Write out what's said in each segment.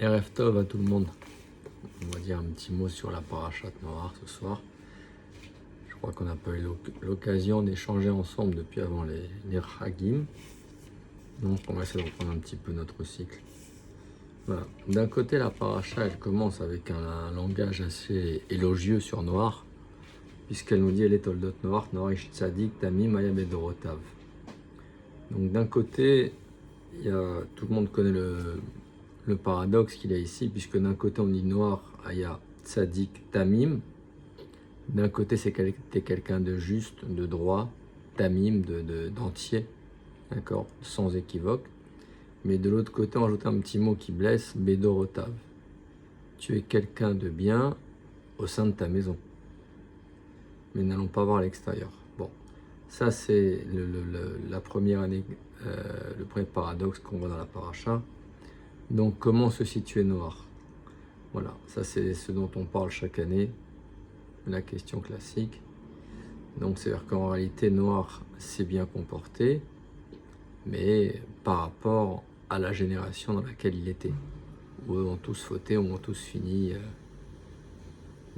Erev Tov à tout le monde. On va dire un petit mot sur la parashat Noach ce soir. Je crois qu'on n'a pas eu l'occasion d'échanger ensemble depuis avant les Chagim. Donc on va essayer de reprendre un petit peu notre cycle. Voilà. D'un côté, la paracha, elle commence avec un langage assez élogieux sur Noach, puisqu'elle nous dit elle est Toldot Noach, Noach ish tzadik tamim haya bedorotav. Donc d'un côté, tout le monde connaît le paradoxe qu'il y a ici, puisque d'un côté on dit Noach haya tzadik tamim, d'un côté c'était quelqu'un de juste, de droit, tamim, d'entier, d'accord, sans équivoque. Mais de l'autre côté, on ajoute un petit mot qui blesse, Bedorotav. Tu es quelqu'un de bien au sein de ta maison. Mais n'allons pas voir l'extérieur. Bon, ça c'est la première année, le premier paradoxe qu'on voit dans la paracha. Donc comment se situer Noach? Voilà, ça c'est ce dont on parle chaque année, la question classique. Donc c'est-à-dire qu'en réalité Noach s'est bien comporté, mais par rapport à la génération dans laquelle il était, où eux ont tous fauté, où ont tous fini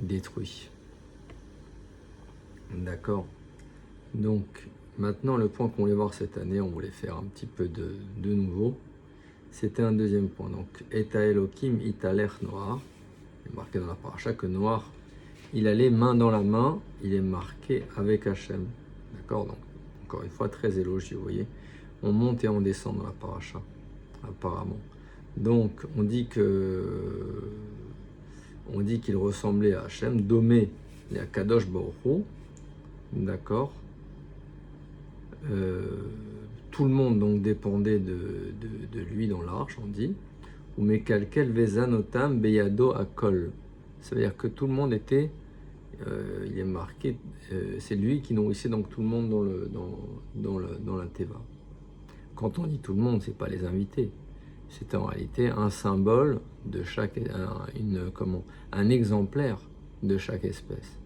détruits. D'accord. Donc maintenant le point qu'on voulait voir cette année, on voulait faire un petit peu de nouveau. C'était un deuxième point. Donc Eta Elohim Italer Noach. Il est marqué dans la paracha que Noach, il allait main dans la main, il est marqué avec Hachem. D'accord. Donc encore une fois très élogieux, vous voyez. On monte et on descend dans la paracha, apparemment. Donc on dit qu'il ressemblait à Hachem, Domé et à Kadosh Baruch Hu, d'accord. Tout le monde donc dépendait de lui dans l'arche, on dit. Ou Mekalkel Vezanotam Beyado Akol. Ça veut dire que tout le monde était, il est marqué, c'est lui qui nourrissait donc tout le monde dans la Teva. Quand on dit tout le monde, c'est pas les invités. C'est en réalité un symbole de chaque, un exemplaire de chaque espèce,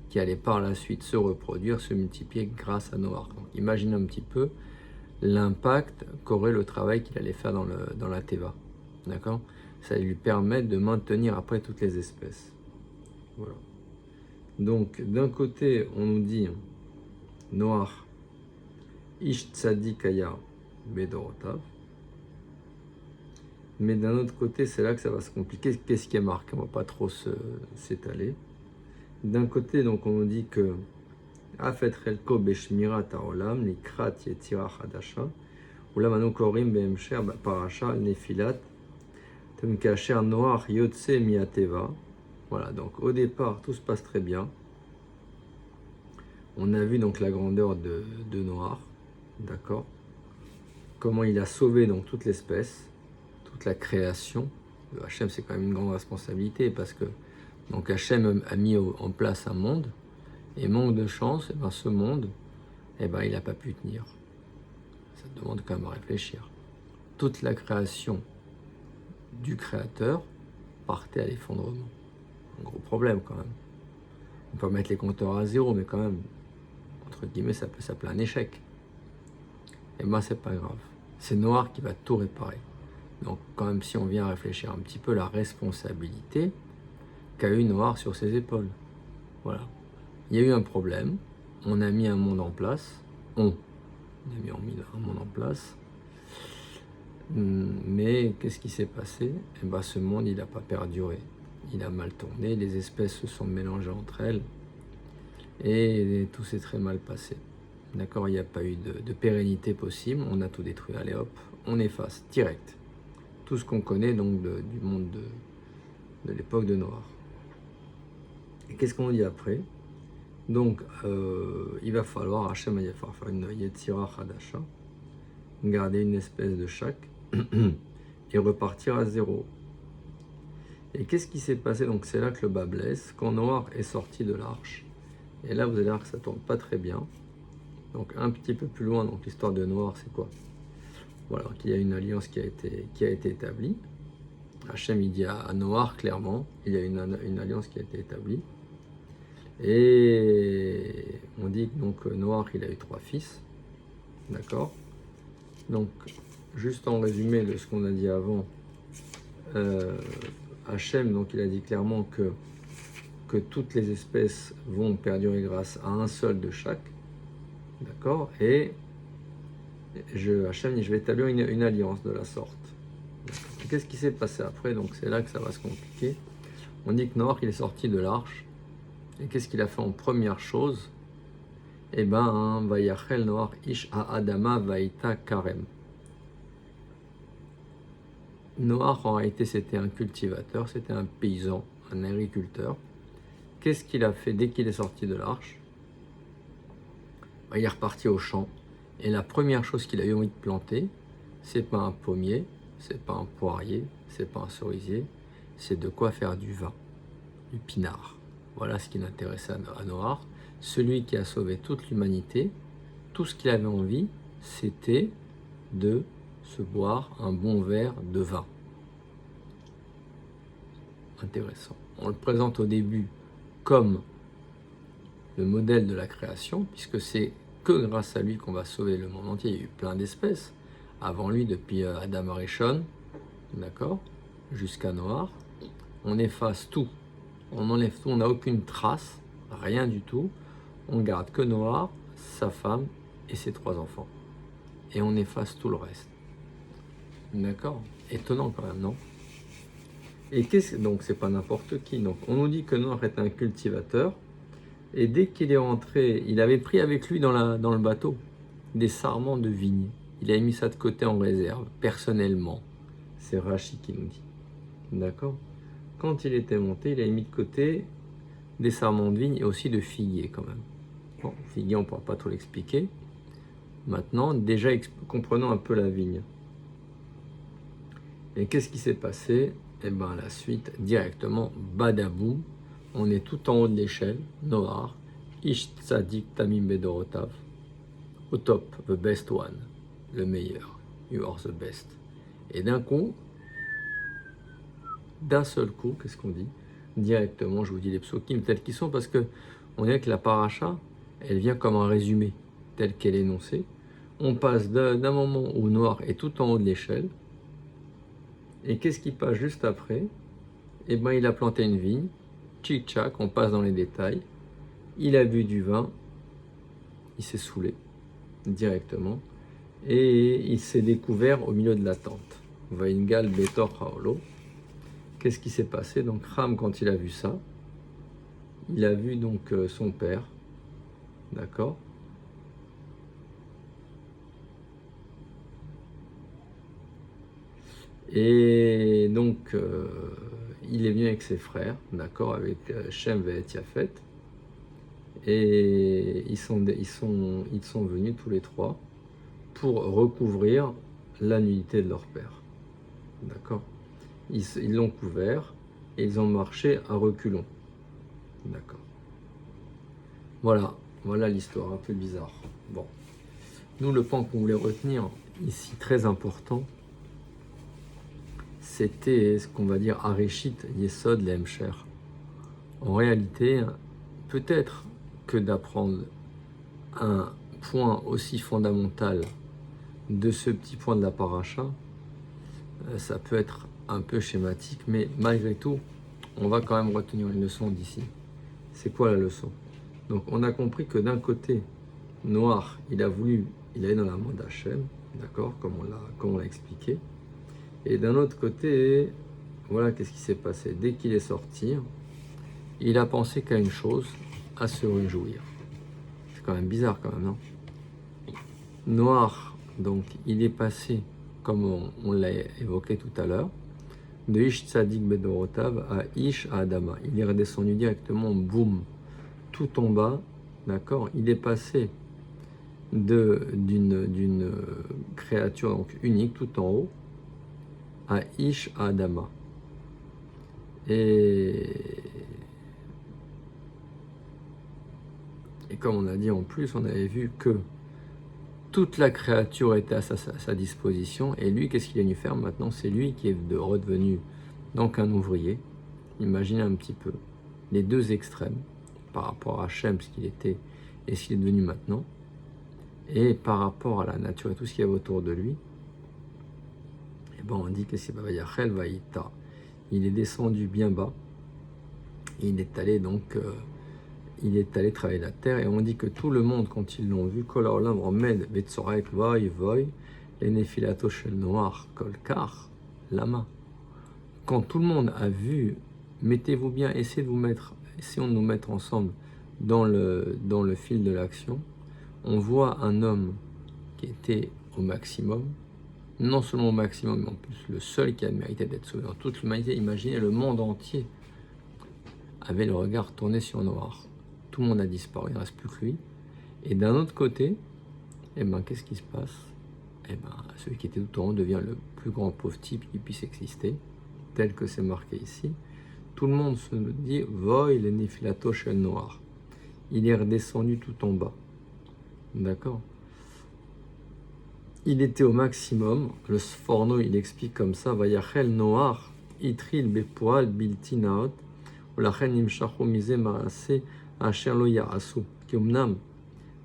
qui allait par la suite se reproduire, se multiplier grâce à Noach. Donc imaginez un petit peu l'impact qu'aurait le travail qu'il allait faire dans la Teva. D'accord? Ça allait lui permettre de maintenir après toutes les espèces. Voilà. Donc d'un côté, on nous dit Noach, Ish Tzadik Haya Bedorotav. Mais d'un autre côté, c'est là que ça va se compliquer. Qu'est-ce qui est marqué? On ne va pas trop s'étaler. D'un côté, donc, on nous dit que Afet Chelko Beshmirat Haolam, Likrat Yetzira Hadasha, Ulam Anu Korim Behemsher Parasha Nefilat, Temkacher Noach Yotse Miateva. Voilà, donc au départ, tout se passe très bien. On a vu donc la grandeur de Noach, d'accord? Comment il a sauvé donc toute l'espèce, toute la création. Hachem, c'est quand même une grande responsabilité parce que donc Hachem a mis en place un monde et manque de chance, et ben ce monde, il n'a pas pu tenir. Ça demande quand même à réfléchir. Toute la création du créateur partait à l'effondrement. Un gros problème quand même. On peut mettre les compteurs à zéro, mais quand même, entre guillemets, ça peut s'appeler un échec. Et ben c'est pas grave. C'est Noach qui va tout réparer. Donc quand même, si on vient réfléchir un petit peu la responsabilité qu'a eu Noach sur ses épaules. Voilà. Il y a eu un problème, on a mis un monde en place, on a mis un monde en place, mais qu'est-ce qui s'est passé? Eh ben, ce monde, il n'a pas perduré, il a mal tourné, les espèces se sont mélangées entre elles, et tout s'est très mal passé. D'accord, il n'y a pas eu de pérennité possible, on a tout détruit, allez hop, on efface, direct. Tout ce qu'on connaît donc du monde de l'époque de Noach. Et qu'est-ce qu'on dit après? Donc, il va falloir, Hachem, il va falloir faire une Yetzira Hadasha, garder une espèce de chaque, et repartir à zéro. Et qu'est-ce qui s'est passé? Donc, c'est là que le bas blesse, quand Noach est sorti de l'arche. Et là, vous allez voir que ça tourne pas très bien. Donc, un petit peu plus loin, donc l'histoire de Noach, c'est quoi? Voilà, qu'il y a une alliance qui a été établie. Hachem, il dit à Noach, clairement, il y a une alliance qui a été établie. Et on dit que donc Noach, il a eu 3 fils, d'accord. Donc, juste en résumé de ce qu'on a dit avant, Hachem, donc il a dit clairement que toutes les espèces vont perdurer grâce à un seul de chaque, d'accord, et Hachem dit, je vais établir une alliance de la sorte. Qu'est-ce qui s'est passé après? Donc c'est là que ça va se compliquer. On dit que Noach, il est sorti de l'arche, et qu'est-ce qu'il a fait en première chose? Eh ben, Vayachel Noach ish Adama vaïta karem. Noach, en réalité, c'était un cultivateur, c'était un paysan, un agriculteur. Qu'est-ce qu'il a fait dès qu'il est sorti de l'arche? Il est reparti au champ, et la première chose qu'il a eu envie de planter, c'est pas un pommier, c'est pas un poirier, c'est pas un cerisier, c'est de quoi faire du vin, du pinard. Voilà ce qui l'intéressait à Noach. Celui qui a sauvé toute l'humanité, tout ce qu'il avait envie, c'était de se boire un bon verre de vin. Intéressant. On le présente au début comme le modèle de la création, puisque c'est que grâce à lui qu'on va sauver le monde entier. Il y a eu plein d'espèces avant lui, depuis Adam Arishon, d'accord, jusqu'à Noach. On efface tout, on enlève tout, on n'a aucune trace, rien du tout. On garde que Noach, sa femme et ses 3 enfants. Et on efface tout le reste. D'accord? Étonnant quand même, non? Et donc c'est pas n'importe qui. Donc on nous dit que Noach est un cultivateur. Et dès qu'il est rentré, il avait pris avec lui dans le bateau des sarments de vigne. Il a mis ça de côté en réserve, personnellement. C'est Rachi qui nous dit. D'accord? Quand il était monté, il a mis de côté des sarments de vigne et aussi de figuier quand même. Bon, figuier, on ne pourra pas trop l'expliquer. Maintenant, déjà comprenons un peu la vigne. Et qu'est-ce qui s'est passé? Eh bien, la suite, directement, badaboum, on est tout en haut de l'échelle, Noach, Ish Tzadik Tamim Bedorotav, au top, the best one, le meilleur, you are the best. Et d'un coup, d'un seul coup, qu'est-ce qu'on dit? Directement, je vous dis les psokim tels qu'ils sont, parce que on dirait que la paracha, elle vient comme un résumé, tel qu'elle est énoncée. On passe d'un moment où Noach est tout en haut de l'échelle, et qu'est-ce qui passe juste après? Eh bien, il a planté une vigne, tchic-tchac, on passe dans les détails, il a bu du vin, il s'est saoulé directement, et il s'est découvert au milieu de la tente. Vaingal Betor Haolo. Qu'est-ce qui s'est passé? Donc Ram, quand il a vu ça, il a vu donc son père, d'accord? Et donc il est venu avec ses frères, d'accord, avec Shem et Yafet, et ils sont venus tous les 3 pour recouvrir la nudité de leur père, d'accord? Ils l'ont couvert et ils ont marché à reculons, d'accord? Voilà l'histoire, un peu bizarre. Bon, nous le point qu'on voulait retenir ici, très important, c'était ce qu'on va dire Areshit Yesod Lehemcher. En réalité, peut-être que d'apprendre un point aussi fondamental de ce petit point de la paracha, ça peut être un peu schématique, mais malgré tout, on va quand même retenir une leçon d'ici. C'est quoi la leçon? Donc on a compris que d'un côté, Noach, il est dans la main d'Hachem, d'accord, comme on l'a expliqué. Et d'un autre côté, voilà qu'est-ce qui s'est passé. Dès qu'il est sorti, il a pensé qu'à une chose, à se réjouir. C'est quand même bizarre quand même, non? Noach, donc il est passé, comme on l'a évoqué tout à l'heure, de Ish Tzadik Bedorotav à Ish Adama. Il est redescendu directement, boum, tout en bas, d'accord? Il est passé d'une créature donc unique, tout en haut, à Ish Adama. Et comme on a dit en plus, on avait vu que toute la créature était à sa disposition, et lui, qu'est-ce qu'il est venu faire maintenant? C'est lui qui est redevenu donc un ouvrier. Imaginez un petit peu les deux extrêmes par rapport à Hachem, ce qu'il était et ce qu'il est devenu maintenant, et par rapport à la nature et tout ce qu'il y avait autour de lui. Et bon, on dit que c'est Vayachel Vaïta. il est descendu bien bas, et il est allé donc, il est allé travailler la terre, et on dit que tout le monde, quand ils l'ont vu, Kol haolam omed vetzoraek voy voy, les nefilato shel noach kol kar lama. Quand tout le monde a vu, mettez-vous bien, essayons de nous mettre ensemble dans le fil de l'action. On voit un homme qui était au maximum, non seulement au maximum, mais en plus le seul qui a mérité d'être sauvé dans toute l'humanité. Imaginez, le monde entier avait le regard tourné sur Noach. Tout le monde a disparu, il ne reste plus que lui. Et d'un autre côté, eh ben, qu'est-ce qui se passe? Eh ben, celui qui était tout en haut devient le plus grand pauvre type qui puisse exister, tel que c'est marqué ici. Tout le monde se dit « Voy le nifilato shel Noach ». Il est redescendu tout en bas. D'accord? Il était au maximum. Le Sforno, il explique comme ça, Vayachel Noach, Itril bepoal bilti naot, Ulachen imshachu mize maase, asher lo ya'asu, ki umnam,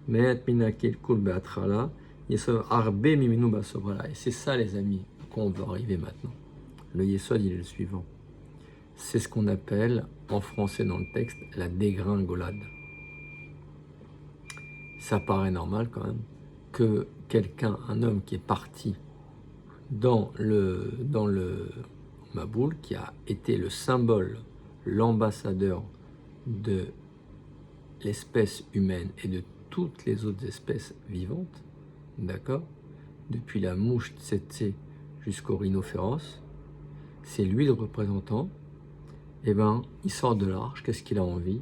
me'et minakil kul be'atrala, yesod arbe miminu basobrala. Et c'est ça, les amis, qu'on veut arriver maintenant. Le yesod, il est le suivant. C'est ce qu'on appelle, en français dans le texte, la dégringolade. Ça paraît normal quand même que quelqu'un, un homme qui est parti dans le Maboul, qui a été le symbole, l'ambassadeur de l'espèce humaine et de toutes les autres espèces vivantes, d'accord, depuis la mouche tsetse jusqu'au rhinocéros, c'est lui le représentant. Eh ben, il sort de l'arche, qu'est-ce qu'il a envie?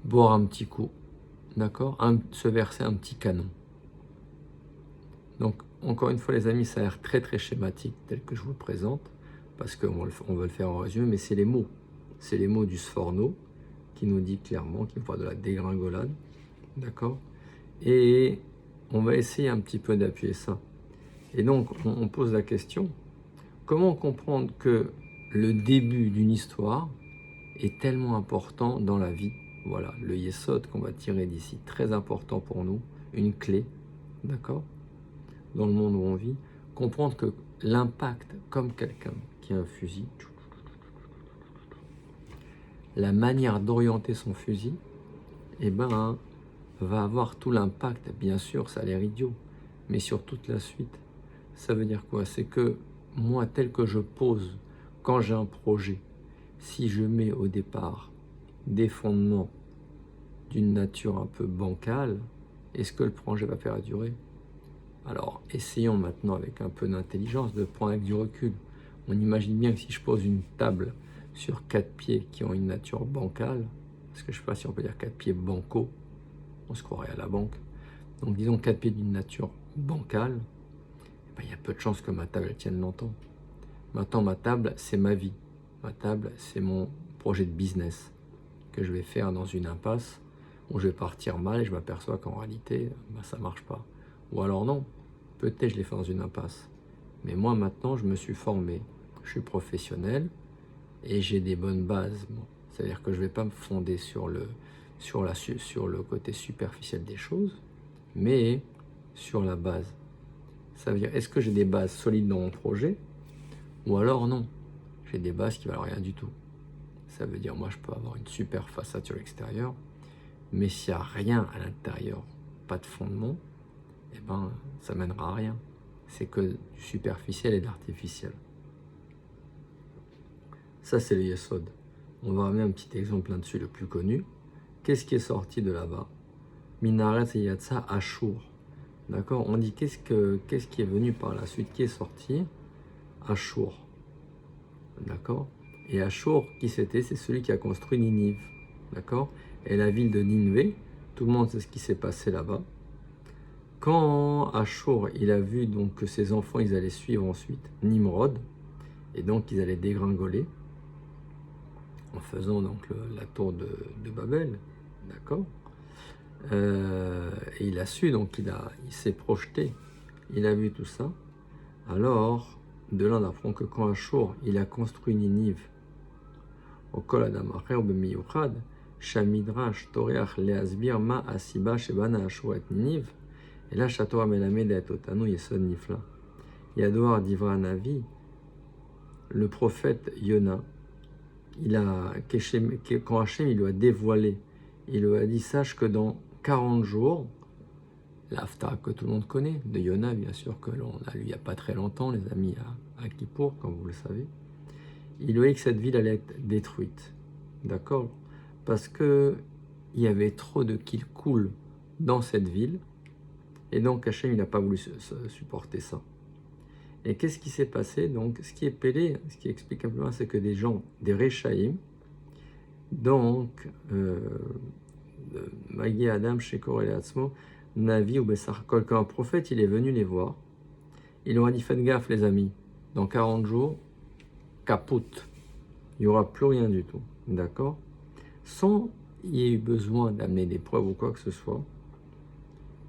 Boire un petit coup, d'accord, se verser un petit canon. Donc, encore une fois, les amis, ça a l'air très très schématique, tel que je vous le présente, parce qu'on veut le faire en résumé, mais c'est les mots. C'est les mots du Sforno qui nous dit clairement qu'il faut de la dégringolade, d'accord? Et on va essayer un petit peu d'appuyer ça. Et donc, on pose la question, comment comprendre que le début d'une histoire est tellement important dans la vie? Voilà, le yesod qu'on va tirer d'ici, très important pour nous, une clé, d'accord, dans le monde où on vit, comprendre que l'impact, comme quelqu'un qui a un fusil, la manière d'orienter son fusil, eh ben, va avoir tout l'impact, bien sûr, ça a l'air idiot, mais sur toute la suite. Ça veut dire quoi? C'est que moi, tel que je pose, quand j'ai un projet, si je mets au départ des fondements d'une nature un peu bancale, est-ce que le projet va faire durer? Alors, essayons maintenant avec un peu d'intelligence de prendre avec du recul. On imagine bien que si je pose une table sur 4 pieds qui ont une nature bancale, parce que je ne sais pas si on peut dire 4 pieds bancaux, on se croirait à la banque, donc disons 4 pieds d'une nature bancale, ben, il y a peu de chances que ma table elle tienne longtemps. Maintenant, ma table, c'est ma vie. Ma table, c'est mon projet de business que je vais faire dans une impasse où je vais partir mal et je m'aperçois qu'en réalité, ben, ça ne marche pas. Ou alors non, peut-être je l'ai fait dans une impasse. Mais moi, maintenant, je me suis formé. Je suis professionnel et j'ai des bonnes bases. Bon, c'est-à-dire que je ne vais pas me fonder sur le côté superficiel des choses, mais sur la base. Ça veut dire, est-ce que j'ai des bases solides dans mon projet? Ou alors non, j'ai des bases qui valent rien du tout. Ça veut dire, moi, je peux avoir une super façade sur l'extérieur, mais s'il n'y a rien à l'intérieur, pas de fondement, eh ben, ça mènera à rien. C'est que du superficiel et de l'artificiel. Ça, c'est le Yesod. On va ramener un petit exemple là-dessus, le plus connu. Qu'est-ce qui est sorti de là-bas? Minaret et Yatsa Ashur. D'accord? On dit qu'est-ce qui est venu par la suite? Qui est sorti? Ashur. D'accord? Et Ashur, qui c'était? C'est celui qui a construit Ninive. D'accord? Et la ville de Ninvé, tout le monde sait ce qui s'est passé là-bas. Quand Ashur, il a vu donc que ses enfants, ils allaient suivre ensuite Nimrod, et donc ils allaient dégringoler, en faisant donc la tour de Babel, d'accord, et il a su, donc il s'est projeté, il a vu tout ça. Alors, de là on apprend que quand Ashur, il a construit Ninive, au Kol Adam Acher b'miyuchad, Shamidrash Toreach le'asbir ma asiba shebana Ashur et Ninive, et là Chateau Amelamed et Otanu Yesod Nifla. Yadoar Divra Navi, le prophète Yona, quand Hachem il lui a dévoilé, il lui a dit, sache que dans 40 jours, l'Haftarah que tout le monde connaît, de Yona, bien sûr, que l'on a lu il n'y a pas très longtemps, les amis, à Kippour, comme vous le savez, il lui a dit que cette ville allait être détruite. D'accord? Parce que il y avait trop de kilkoul dans cette ville, et donc Hachem, il n'a pas voulu supporter ça. Et qu'est-ce qui s'est passé? Donc, ce qui est pélé, ce qui explique un peu moins, c'est que des gens, des Rechaïm, donc, Magi Adam, Shekor et Atzmo, Navi ou Bessarkol, quand un prophète, il est venu les voir, il leur a dit, faites gaffe les amis, dans 40 jours, caput, il n'y aura plus rien du tout, d'accord? Sans il y ait eu besoin d'amener des preuves ou quoi que ce soit.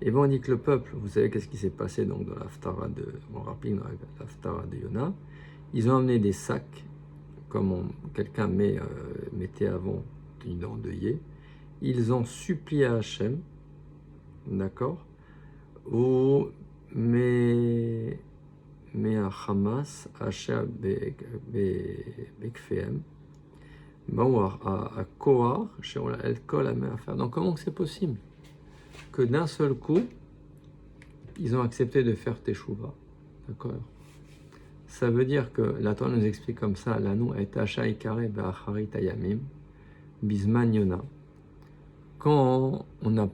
Et bien on dit que le peuple, vous savez qu'est-ce qui s'est passé donc dans l'Haftarah de, on rappelle dans l'Haftarah de Yona, ils ont amené des sacs, comme quelqu'un mettait avant une endeuillée, ils ont supplié à Hachem, d'accord, ou mais à Hamas, Hachem Bekfeem, à Kohar, chez El Kol à faire. Donc comment c'est possible que d'un seul coup, ils ont accepté de faire Teshuvah? D'accord? Ça veut dire que la Torah nous explique comme ça, l'Anou est Asha Ikare Be'acharit Ayamim, Bisman Yona. Quand on a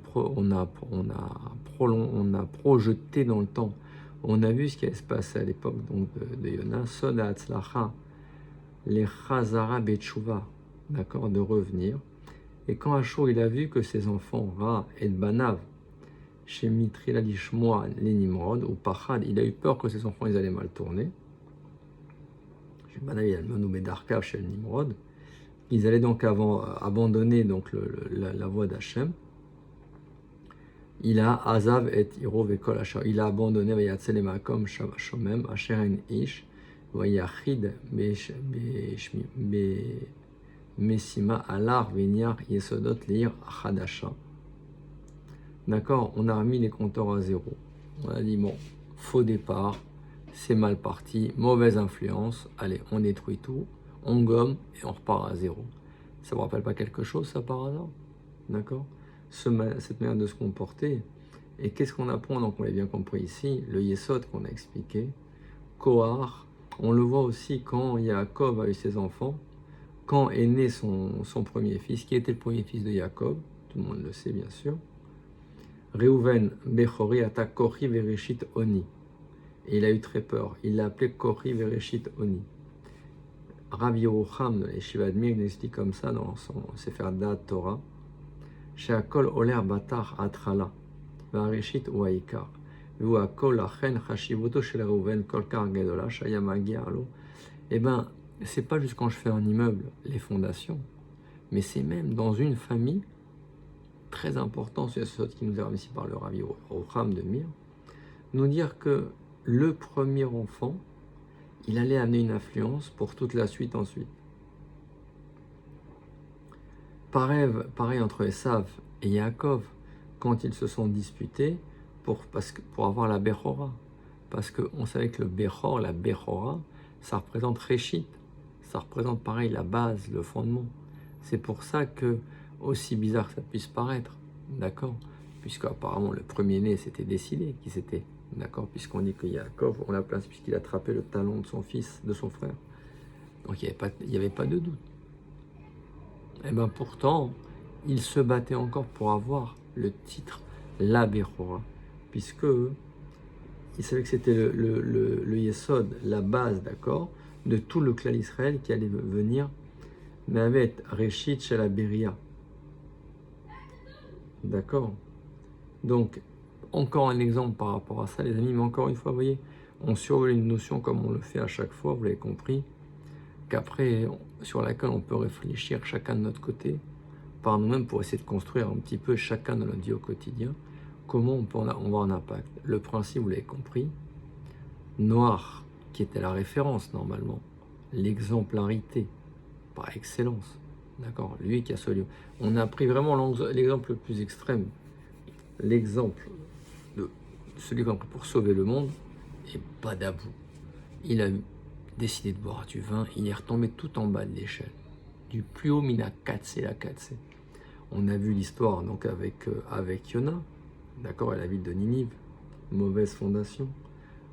projeté dans le temps, on a vu ce qui allait se passer à l'époque donc de Yona, Soda Atzlacha, les Chazara Betchouva, d'accord, de revenir. Et quand Ashur il a vu que ses enfants, Ra et Banav, chez Mitrila Lishmoa, les Nimrod, ou Pachad, il a eu peur que ses enfants ils allaient mal tourner. Chez Banav, il y a le Manoumé d'Arkav chez le Nimrod. Ils allaient donc abandonner donc la voie d'Hachem. Il a Azav et Hiro Vekol Asher. Il a abandonné Vayatsel Makom Shomem Asher En Ish Vayachid Mesima Alar Venyar Yesodot Leir Chadasha. D'accord, on a remis les compteurs à zéro. On a dit bon, faux départ, c'est mal parti, mauvaise influence, allez, on détruit tout, on gomme et on repart à zéro. Ça ne vous rappelle pas quelque chose, ça, par hasard? D'accord? Cette manière de se comporter. Et qu'est-ce qu'on apprend? Donc, on l'a bien compris ici, le Yesod qu'on a expliqué, Kohar, on le voit aussi quand Yaakov a eu ses enfants, quand est né son premier fils, qui était le premier fils de Yaakov, tout le monde le sait bien sûr. Reuven Bechori ata Kori Vereshit Oni. Et il a eu très peur. Il l'a appelé Kori Vereshit Oni. Rav Yerucham de l'Yeshiva de Mir il explique comme ça dans son Sefer Da'at Torah. She'akol oler batar atrala. Vereshit ou aikar. Vu akol achen chashivoto shel Reuven kol kar gedola shaya magi alo. Eh ben, c'est pas juste quand je fais un immeuble, les fondations, mais c'est même dans une famille. Très important, c'est ce qui nous est remis ici par le Rav Yerucham de Mir, nous dire que le premier enfant, il allait amener une influence pour toute la suite ensuite. Pareil entre Esav et Yaakov, quand ils se sont disputés pour avoir la Bechora. Parce qu'on savait que le Bechor, la Bechora, ça représente Réchit, ça représente pareil la base, le fondement. C'est pour ça que, aussi bizarre que ça puisse paraître, d'accord, puisque apparemment le premier-né c'était décidé qui c'était, d'accord, puisqu'on dit que Yaakov, on l'a placé puisqu'il a attrapé le talon de son fils, de son frère. Donc il n'y avait pas de doute. Et bien pourtant, il se battait encore pour avoir le titre La Bechora, puisque il savait que c'était le Yesod, la base, d'accord, de tout le clan Israël qui allait venir, mais avec Réchit chez la Beria. D'accord? Donc, encore un exemple par rapport à ça, les amis, mais encore une fois, vous voyez, on survole une notion comme on le fait à chaque fois, vous l'avez compris, qu'après, sur laquelle on peut réfléchir chacun de notre côté, par nous-mêmes, pour essayer de construire un petit peu chacun de notre vie au quotidien, comment on peut avoir un impact. Le principe, vous l'avez compris, Noir, qui était la référence normalement, l'exemplarité par excellence, d'accord, lui qui a ce lieu. On a pris vraiment l'exemple le plus extrême, l'exemple de celui qu'on a pris pour sauver le monde, Et badabou, il a décidé de boire du vin, il est retombé tout en bas de l'échelle. Du plus haut, il a cassé la cassé. On a vu l'histoire donc avec Yona, d'accord, à la ville de Ninive, mauvaise fondation.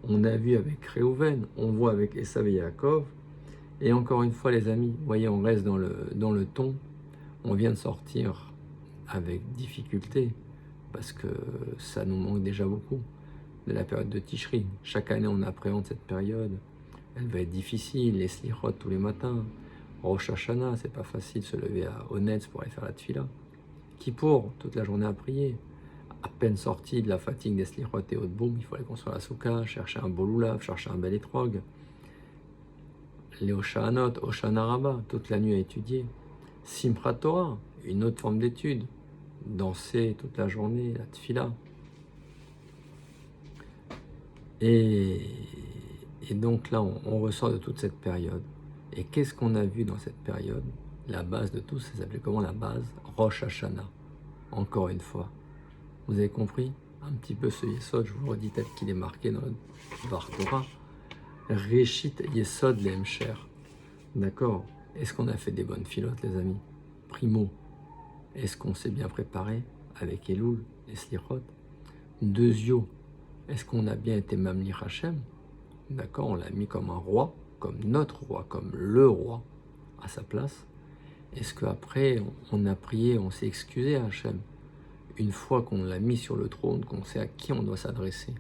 On a vu avec Réhouven, on voit avec Esav et Yaakov. Et encore une fois, les amis, vous voyez, on reste dans le ton. On vient de sortir avec difficulté, parce que ça nous manque déjà beaucoup, de la période de Tishri. Chaque année, on appréhende cette période. Elle va être difficile, les slichot tous les matins. Rosh Hashanah, c'est pas facile de se lever à Honetz pour aller faire la tfila. Kippour, toute la journée à prier. À peine sorti de la fatigue des slichot et autres boum, il faut aller construire la souka, chercher un beau loulav, chercher un bel étrog. Les Oshanot, Oshana Rabbah, toute la nuit à étudier. Simchat Torah, une autre forme d'étude. Danser toute la journée, la tfila. Et donc là, on ressort de toute cette période. Et qu'est-ce qu'on a vu dans cette période? La base de tout, ça s'appelait comment la base? Rosh Hashanah. Encore une fois. Vous avez compris? Un petit peu ce Yesod, je vous le redis tel qu'il est marqué dans le Dvar Torah. Réchit Yesod Lehemcher. D'accord? Est-ce qu'on a fait des bonnes filotes, les amis? Primo, est-ce qu'on s'est bien préparé avec Elul, les Slichot? Deuxio, est-ce qu'on a bien été Mamlich Hashem? D'accord, on l'a mis comme un roi, comme notre roi, comme le roi à sa place. Est-ce qu'après, on a prié, on s'est excusé à Hashem? Une fois qu'on l'a mis sur le trône, qu'on sait à qui on doit s'adresser.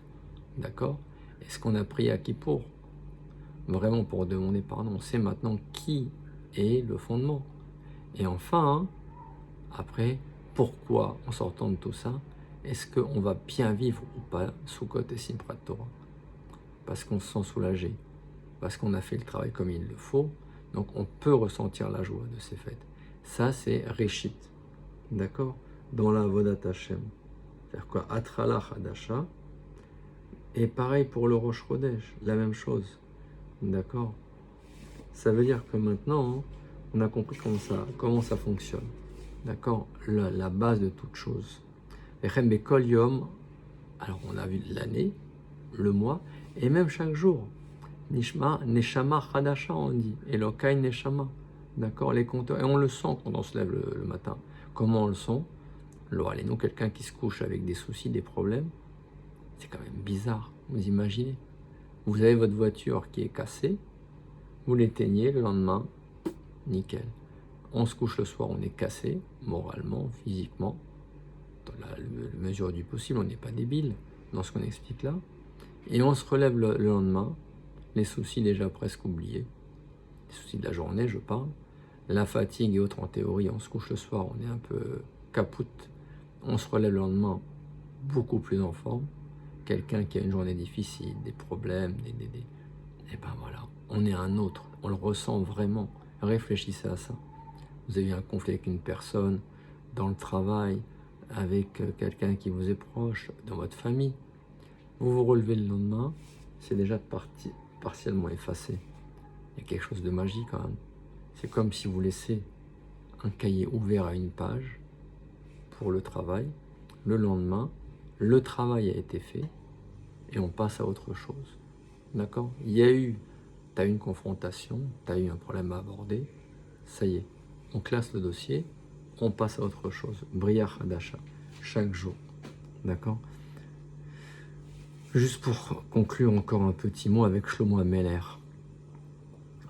D'accord? Est-ce qu'on a prié à Kippour? Vraiment pour demander pardon. On sait maintenant qui est le fondement. Et enfin, après, pourquoi, en sortant de tout ça, est-ce qu'on va bien vivre ou pas Sukkot et Simchat Torah? Parce qu'on se sent soulagé, parce qu'on a fait le travail comme il le faut, donc on peut ressentir la joie de ces fêtes. Ça, c'est Réchit, d'accord? Dans la Avodat Hashem. C'est-à-dire quoi? Atrala Hadasha. Et pareil pour le Rosh Chodesh, la même chose, d'accord? Ça veut dire que maintenant, on a compris comment ça fonctionne, d'accord? La base de toute chose. Kol Yom, alors on a vu l'année, le mois, et même chaque jour. Nishma, Neshama, Hadasha, on dit. Elokai, Neshama. D'accord, les compteurs. Et on le sent quand on se lève le matin. Comment on le sent? Alors, allez-nous, quelqu'un qui se couche avec des soucis, des problèmes, c'est quand même bizarre. Vous imaginez? Vous avez votre voiture qui est cassée, vous l'éteignez, le lendemain, nickel. On se couche le soir, on est cassé, moralement, physiquement. Dans la mesure du possible, on n'est pas débile dans ce qu'on explique là. Et on se relève le lendemain, les soucis déjà presque oubliés, les soucis de la journée, je parle, la fatigue et autres en théorie, on se couche le soir, on est un peu capoute, on se relève le lendemain beaucoup plus en forme, quelqu'un qui a une journée difficile, des problèmes, et ben voilà, on est un autre, on le ressent vraiment, réfléchissez à ça. Vous avez eu un conflit avec une personne, dans le travail, avec quelqu'un qui vous est proche, dans votre famille, vous vous relevez le lendemain, c'est déjà partiellement effacé. Il y a quelque chose de magique quand même. C'est comme si vous laissez un cahier ouvert à une page pour le travail. Le lendemain, le travail a été fait et on passe à autre chose. D'accord? Tu as eu une confrontation, tu as eu un problème à aborder, ça y est, on classe le dossier, on passe à autre chose. Briah Hadasha, chaque jour. D'accord? Juste pour conclure encore un petit mot avec Shlomo Ameler.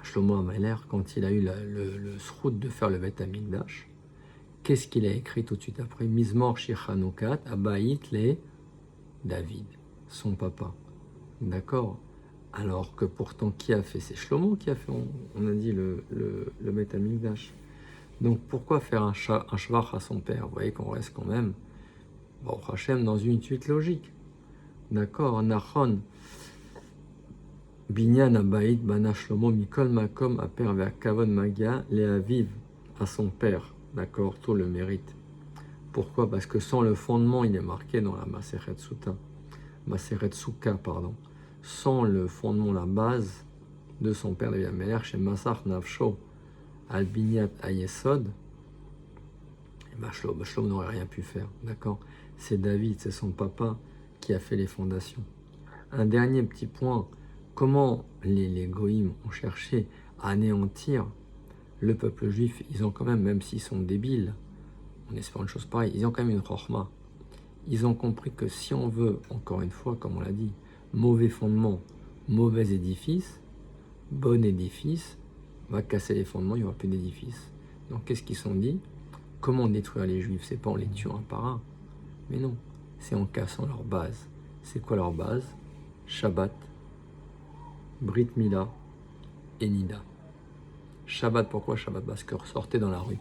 Shlomo Ameler, quand il a eu le srout de faire le Bet Hamikdash, qu'est-ce qu'il a écrit tout de suite après? Mizmor Shir Chanukat Abayit le David, son papa. D'accord? Alors que pourtant, qui a fait? C'est Shlomo qui a fait, on a dit, le Bet Hamikdash. Donc pourquoi faire un shvach à son père? Vous voyez qu'on reste quand même, Baruch Hashem, dans une suite logique. D'accord, Nachon, Binyan Abayit Bana Shlomo Mikol Makom Aper Ve'akavod Magia Le'aviv, à son père, d'accord, tout le mérite. Pourquoi? Parce que sans le fondement, il est marqué dans la Maseret Souka, pardon. Sans le fondement, la base de son père David Ameler, chez Masach Navsho Al Binyat Ayesod, Shlomo n'aurait rien pu faire, d'accord? C'est David, c'est son papa qui a fait les fondations. Un dernier petit point, comment les goïms ont cherché à anéantir le peuple juif. Ils ont quand même s'ils sont débiles, on espère une chose pareille, ils ont quand même une chorma. Ils ont compris que si on veut, encore une fois, comme on l'a dit, mauvais fondement, mauvais édifice, bon édifice, va casser les fondements, il n'y aura plus d'édifice. Donc qu'est-ce qu'ils se sont dit? Comment détruire les juifs? C'est pas en les tuant un par un, mais non, c'est en cassant leur base. C'est quoi leur base? Shabbat, Brit Mila et Nida. Shabbat, pourquoi Shabbat? Parce que sortez dans la rue,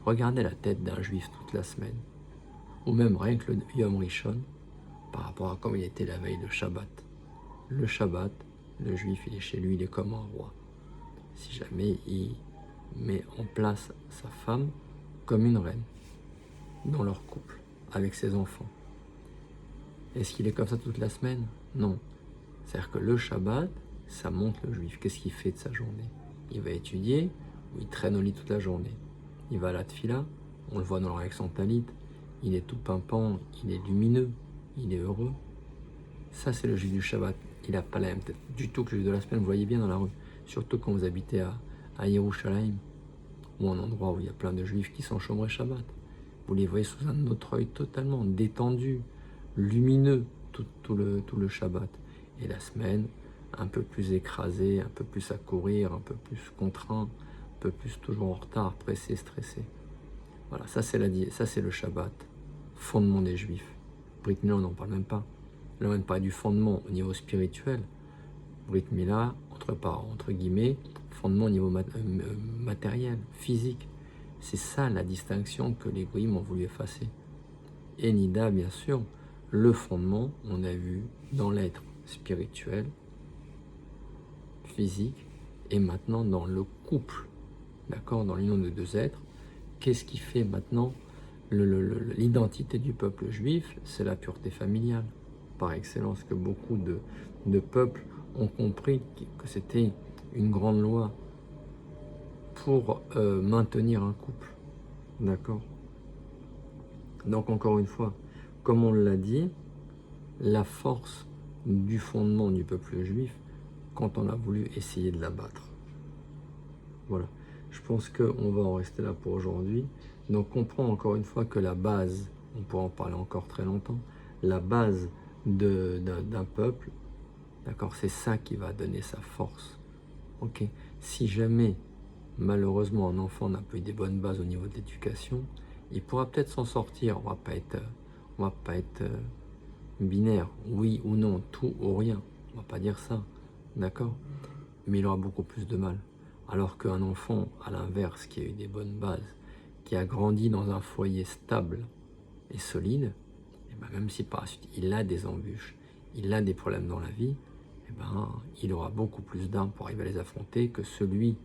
regardez la tête d'un juif toute la semaine, ou même rien que le Yom Rishon, par rapport à comme il était la veille de Shabbat. Le Shabbat, le juif, il est chez lui, il est comme un roi. Si jamais il met en place sa femme comme une reine, dans leur couple, avec ses enfants. Est-ce qu'il est comme ça toute la semaine? Non. C'est-à-dire que le Shabbat, ça montre le juif. Qu'est-ce qu'il fait de sa journée? Il va étudier, ou il traîne au lit toute la journée. Il va à la tfila, on le voit dans avec son talit, il est tout pimpant, il est lumineux, il est heureux. Ça, c'est le juif du Shabbat. Il n'a pas la même tête du tout que le juif de la semaine, vous voyez bien dans la rue. Surtout quand vous habitez à Yerushalayim, ou un endroit où il y a plein de juifs qui sont chômeurs Shabbat. Vous les voyez sous un autre œil totalement détendu, lumineux, tout le Shabbat. Et la semaine, un peu plus écrasé, un peu plus à courir, un peu plus contraint, un peu plus toujours en retard, pressé, stressé. Voilà, ça c'est le Shabbat, fondement des Juifs. Brit Mila, on n'en parle même pas. Là, on ne parle pas du fondement au niveau spirituel. Brit Mila, entre guillemets, fondement au niveau matériel, physique. C'est ça la distinction que les goïms ont voulu effacer. Et Nida, bien sûr, le fondement, on a vu dans l'être spirituel, physique, et maintenant dans le couple, d'accord, dans l'union de deux êtres. Qu'est-ce qui fait maintenant l'identité du peuple juif? C'est la pureté familiale, par excellence, que beaucoup de peuples ont compris que c'était une grande loi pour maintenir un couple, d'accord? Donc encore une fois, comme on l'a dit, la force du fondement du peuple juif, quand on a voulu essayer de l'abattre. Voilà, je pense qu'on va en rester là pour aujourd'hui. Donc comprends encore une fois que la base, on pourra en parler encore très longtemps, la base d'un peuple, d'accord, c'est ça qui va donner sa force. Ok, si jamais, malheureusement, un enfant n'a pas eu des bonnes bases au niveau de l'éducation, il pourra peut-être s'en sortir. On va pas être binaire, oui ou non, tout ou rien. On va pas dire ça, d'accord? Mais il aura beaucoup plus de mal. Alors qu'un enfant, à l'inverse, qui a eu des bonnes bases, qui a grandi dans un foyer stable et solide, et ben même si par la suite il a des embûches, il a des problèmes dans la vie, et ben il aura beaucoup plus d'armes pour arriver à les affronter que celui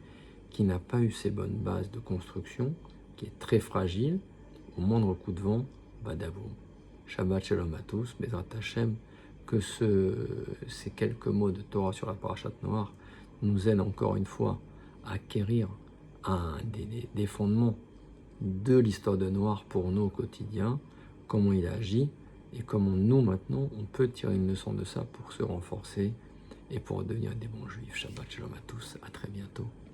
qui n'a pas eu ces bonnes bases de construction, qui est très fragile, au moindre coup de vent, badaboum. Shabbat Shalom à tous, Bezrat Hashem, que ces quelques mots de Torah sur la Parashat Noach nous aident encore une fois à acquérir des fondements de l'histoire de Noach pour nous au quotidien, comment il agit et comment nous maintenant on peut tirer une leçon de ça pour se renforcer et pour devenir des bons juifs. Shabbat Shalom à tous, à très bientôt.